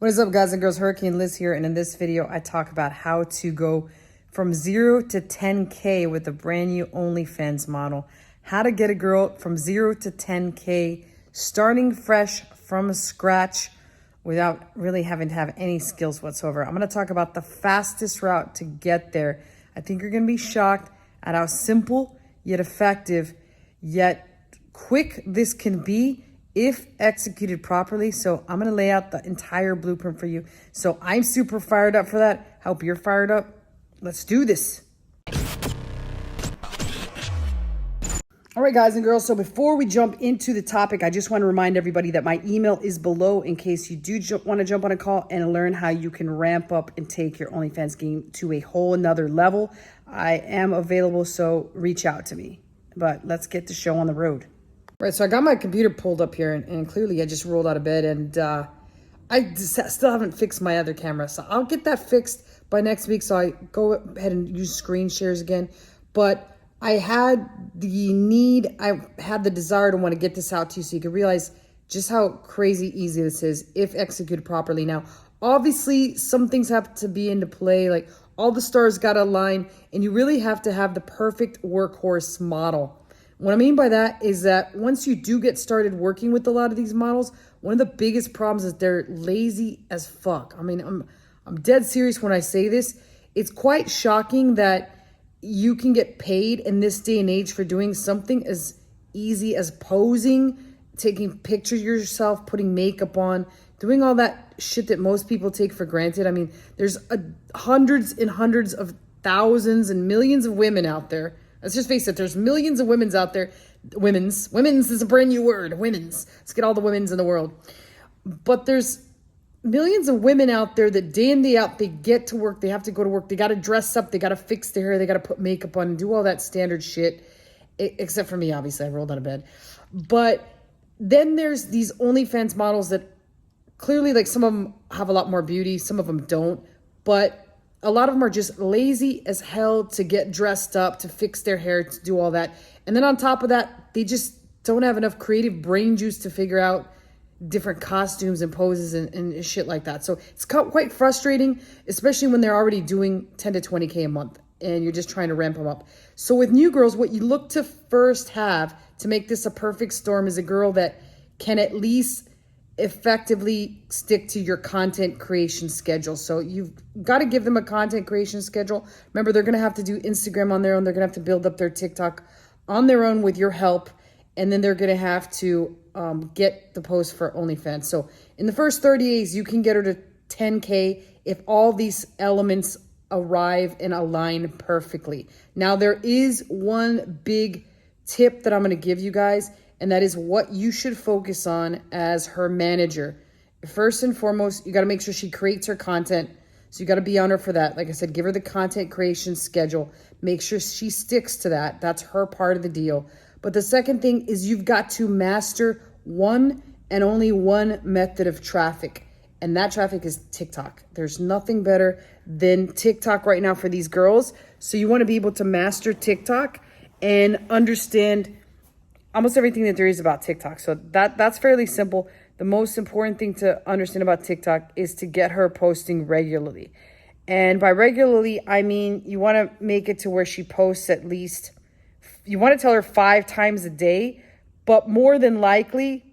What is up, guys and girls? Hurricane Liz here, and in this video I talk about how to go from 0 to 10K with a brand new OnlyFans model. How to get a girl from 0 to 10K starting fresh from scratch without really having to have any skills whatsoever. I'm going to talk about the fastest route to get there. I think you're going to be shocked at how simple yet effective yet quick this can be if executed properly. So I'm going to lay out the entire blueprint for you. So I'm super fired up for that. Hope you're fired up. Let's do this. All right, guys and girls. So before we jump into the topic, I just want to remind everybody that my email is below in case you do want to jump on a call and learn how you can ramp up and take your OnlyFans game to a whole another level. I am available, so reach out to me. But let's get the show on the road. Right, so I got my computer pulled up here, and clearly I just rolled out of bed, and I still haven't fixed my other camera. So I'll get that fixed by next week, so I go ahead and use screen shares again. But I had the desire to want to get this out to you so you can realize just how crazy easy this is if executed properly. Now, obviously, some things have to be into play, like all the stars got to align, and you really have to have the perfect workhorse model. What I mean by that is that once you do get started working with a lot of these models, one of the biggest problems is they're lazy as fuck. I mean, I'm dead serious when I say this. It's quite shocking that you can get paid in this day and age for doing something as easy as posing, taking pictures of yourself, putting makeup on, doing all that shit that most people take for granted. I mean, there's hundreds and hundreds of thousands and millions of women out there. Let's just face it, there's millions of women's out there. Women's is a brand new word, women's. Let's get all the women's in the world. But there's millions of women out there that day in, day out, they get to work, they have to go to work, they got to dress up, they got to fix their hair, they got to put makeup on and do all that standard shit. Except for me, obviously, I rolled out of bed. But then there's these OnlyFans models that clearly, like, some of them have a lot more beauty, some of them don't. But a lot of them are just lazy as hell to get dressed up, to fix their hair, to do all that. And then on top of that, they just don't have enough creative brain juice to figure out different costumes and poses and shit like that. So it's quite frustrating, especially when they're already doing 10 to 20K a month and you're just trying to ramp them up. So with new girls, what you look to first have to make this a perfect storm is a girl that can at least effectively stick to your content creation schedule. So you've got to give them a content creation schedule. Remember, they're going to have to do Instagram on their own. They're going to have to build up their TikTok on their own with your help. And then they're going to have to get the post for OnlyFans. So in the first 30 days, you can get her to 10K if all these elements arrive and align perfectly. Now, there is one big tip that I'm going to give you guys, and that is what you should focus on as her manager. First and foremost, you got to make sure she creates her content. So you got to be on her for that. Like I said, give her the content creation schedule. Make sure she sticks to that. That's her part of the deal. But the second thing is you've got to master one and only one method of traffic. And that traffic is TikTok. There's nothing better than TikTok right now for these girls. So you want to be able to master TikTok and understand almost everything that there is about TikTok. So that's fairly simple. The most important thing to understand about TikTok is to get her posting regularly. And by regularly, I mean you want to make it to where she posts at least, you want to tell her 5 times a day, but more than likely,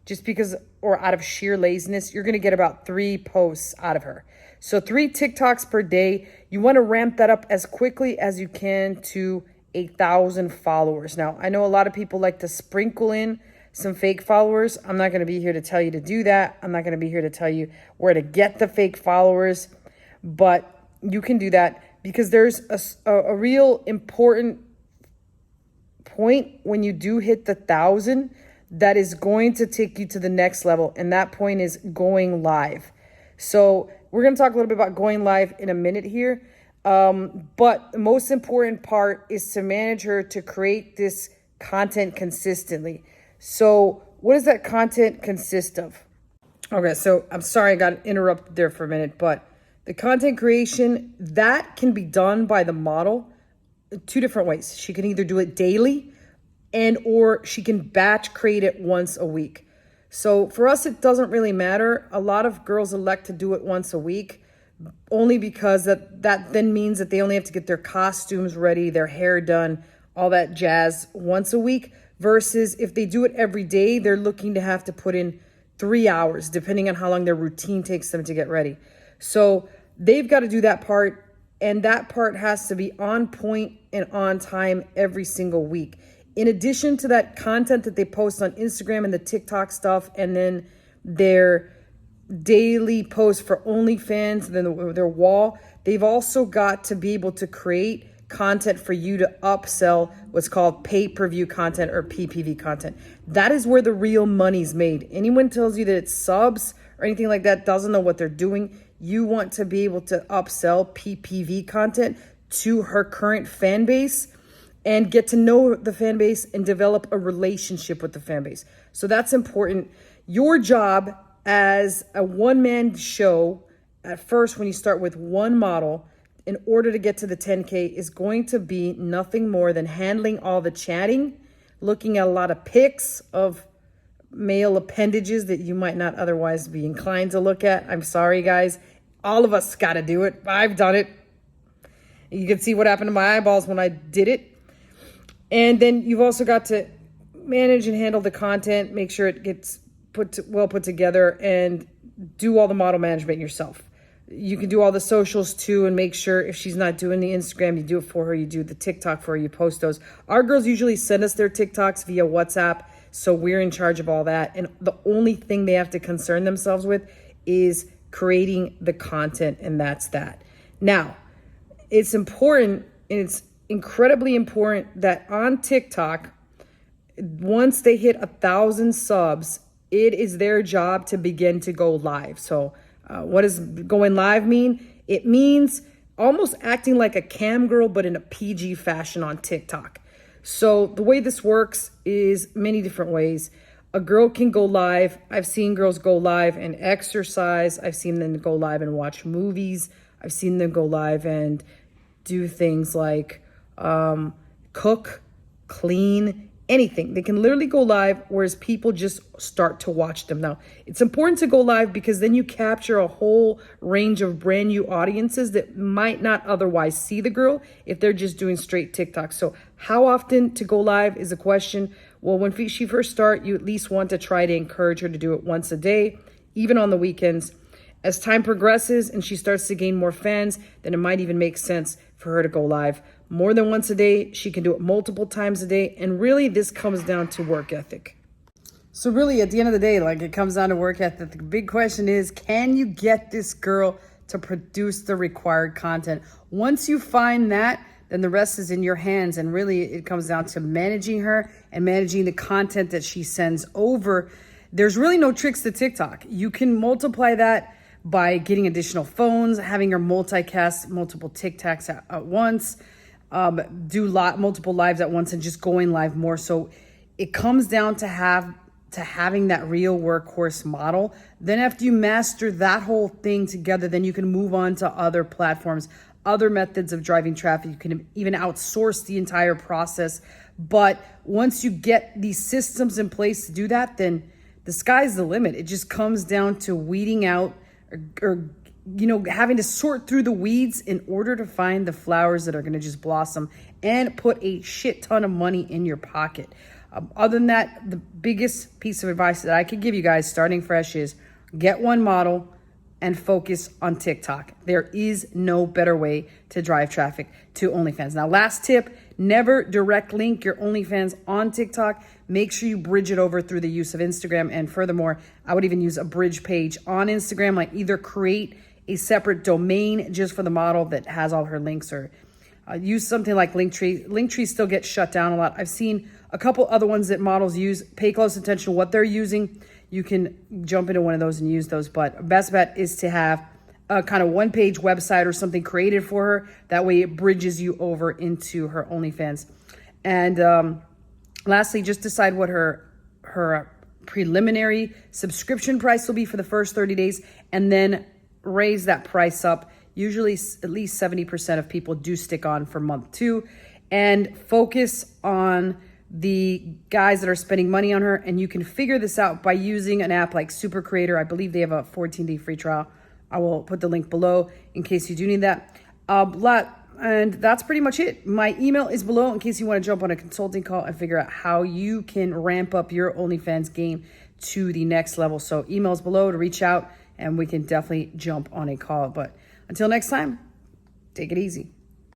just because, or out of sheer laziness, you're going to get about 3 posts out of her. So 3 TikToks per day. You want to ramp that up as quickly as you can to 1,000 followers. Now, I know a lot of people like to sprinkle in some fake followers. I'm not going to be here to tell you to do that. I'm not going to be here to tell you where to get the fake followers, but you can do that because there's a real important point when you do hit the 1,000 that is going to take you to the next level, and that point is going live. So we're going to talk a little bit about going live in a minute here. But the most important part is to manage her to create this content consistently. So what does that content consist of? Okay, so I'm sorry I got interrupted there for a minute, but the content creation, that can be done by the model 2 different ways. She can either do it daily and or she can batch create it once a week. So for us, it doesn't really matter. A lot of girls elect to do it once a week, only because that then means that they only have to get their costumes ready, their hair done, all that jazz once a week, versus if they do it every day, they're looking to have to put in 3 hours, depending on how long their routine takes them to get ready. So they've got to do that part, and that part has to be on point and on time every single week. In addition to that content that they post on Instagram and the TikTok stuff, and then their daily post for OnlyFans, and then their wall, they've also got to be able to create content for you to upsell what's called pay-per-view content or PPV content. That is where the real money's made. Anyone tells you that it's subs or anything like that doesn't know what they're doing. You want to be able to upsell PPV content to her current fan base and get to know the fan base and develop a relationship with the fan base. So that's important. Your job as a one-man show, at first when you start with one model, in order to get to the 10K, is going to be nothing more than handling all the chatting, looking at a lot of pics of male appendages that you might not otherwise be inclined to look at. I'm sorry, guys. All of us got to do it. I've done it. You can see what happened to my eyeballs when I did it. And then you've also got to manage and handle the content, make sure it gets well put together, and do all the model management yourself. You can do all the socials too, and make sure if she's not doing the Instagram, you do it for her. You do the TikTok for her, you post those. Our girls usually send us their TikToks via WhatsApp, so we're in charge of all that. And the only thing they have to concern themselves with is creating the content, and that's that. Now, it's important, and it's incredibly important, that on TikTok, once they hit 1,000 subs, it is their job to begin to go live. So what does going live mean? It means almost acting like a cam girl, but in a PG fashion on TikTok. So the way this works is many different ways. A girl can go live. I've seen girls go live and exercise. I've seen them go live and watch movies. I've seen them go live and do things like cook, clean, anything. They can literally go live, whereas people just start to watch them. Now, it's important to go live because then you capture a whole range of brand new audiences that might not otherwise see the girl if they're just doing straight TikTok. So how often to go live is a question. Well, when she first starts, you at least want to try to encourage her to do it once a day, even on the weekends. As time progresses and she starts to gain more fans, then it might even make sense for her to go live more than once a day. She can do it multiple times a day. And really, this comes down to work ethic. So really, at the end of the day, like, it comes down to work ethic. The big question is, can you get this girl to produce the required content? Once you find that, then the rest is in your hands. And really, it comes down to managing her and managing the content that she sends over. There's really no tricks to TikTok. You can multiply that by getting additional phones, having her multicast multiple TikToks at once, do multiple lives at once, and just going live more. So it comes down to having that real workhorse model. Then after you master that whole thing together, then you can move on to other platforms, other methods of driving traffic. You can even outsource the entire process. But once you get these systems in place to do that, then the sky's the limit. It just comes down to weeding out or having to sort through the weeds in order to find the flowers that are going to just blossom and put a shit ton of money in your pocket. Other than that, the biggest piece of advice that I could give you guys starting fresh is get one model and focus on TikTok. There is no better way to drive traffic to OnlyFans. Now, last tip, never direct link your OnlyFans on TikTok. Make sure you bridge it over through the use of Instagram. And furthermore, I would even use a bridge page on Instagram, like either create a separate domain just for the model that has all her links, or use something like Linktree. Linktree still gets shut down a lot. I've seen a couple other ones that models use. Pay close attention to what they're using. You can jump into one of those and use those. But best bet is to have a kind of one-page website or something created for her. That way it bridges you over into her OnlyFans. And lastly, just decide what her preliminary subscription price will be for the first 30 days, and then raise that price up. Usually at least 70% of people do stick on for month 2, and focus on the guys that are spending money on her. And you can figure this out by using an app like Super Creator. I believe they have a 14-day free trial. I will put the link below in case you do need that. And that's pretty much it. My email is below in case you want to jump on a consulting call and figure out how you can ramp up your OnlyFans game to the next level. So email is below to reach out and we can definitely jump on a call. But until next time, take it easy.